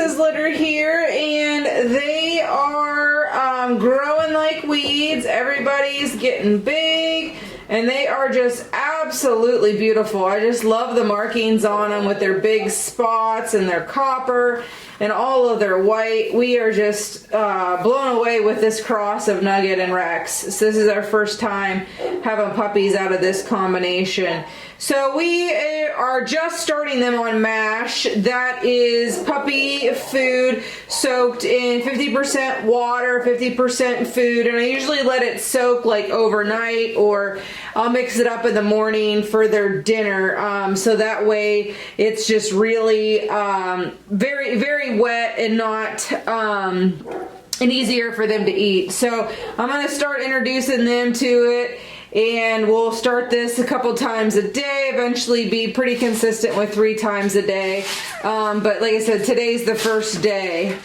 Reese's litter here, and they are growing like weeds. Everybody's getting big, and they are just absolutely beautiful. I just love the markings on them with their big spots and their copper and all of their white. We are just blown away with this cross of Nugget and Rex. So this is our first time having puppies out of this combination. So we are just starting them on mash. That is puppy food soaked in 50% water, 50% food, and I usually let it soak like overnight, or I'll mix it up in the morning for their dinner. So that way it's just really very, very wet and not and easier for them to eat. So I'm going to start introducing them to it. And we'll start this a couple times a day, eventually be pretty consistent with 3 times a day. But like I said, today's the first day.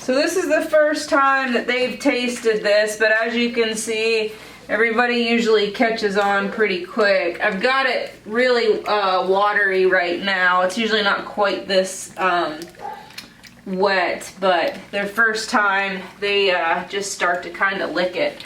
So this is the first time that they've tasted this, but as you can see, everybody usually catches on pretty quick. I've got it really watery right now. It's usually not quite this wet, but their first time, they just start to kind of lick it.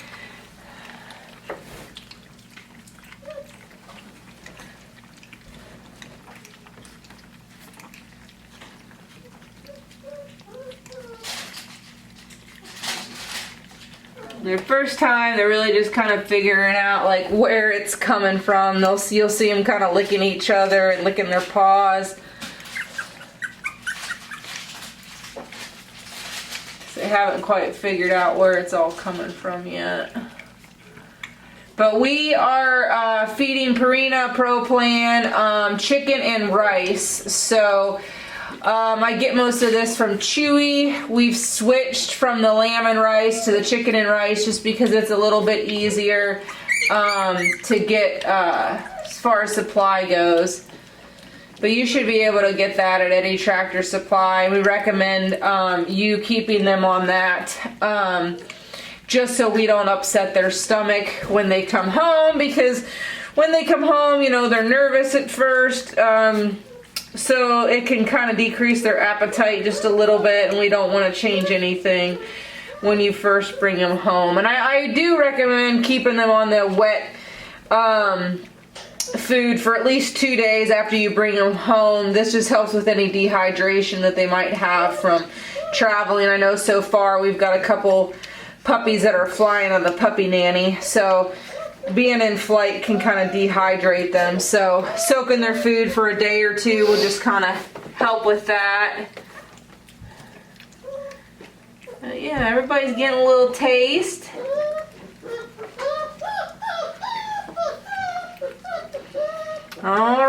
Their first time, they're really just kind of figuring out like where it's coming from. You'll see them kind of licking each other and licking their paws. So they haven't quite figured out where it's all coming from yet. But we are feeding Purina Pro Plan chicken and rice. So I get most of this from Chewy. We've switched from the lamb and rice to the chicken and rice just because it's a little bit easier to get as far as supply goes. But you should be able to get that at any Tractor Supply. We recommend you keeping them on that just so we don't upset their stomach when they come home, because when they come home, you know, they're nervous at first. So it can kind of decrease their appetite just a little bit, and we don't want to change anything when you first bring them home. And I do recommend keeping them on the wet food for at least 2 days after you bring them home. This just helps with any dehydration that they might have from traveling. I know so far we've got a couple puppies that are flying on the puppy nanny, so being in flight can kind of dehydrate them. So soaking their food for a day or 2 will just kind of help with that. Yeah, everybody's getting a little taste. All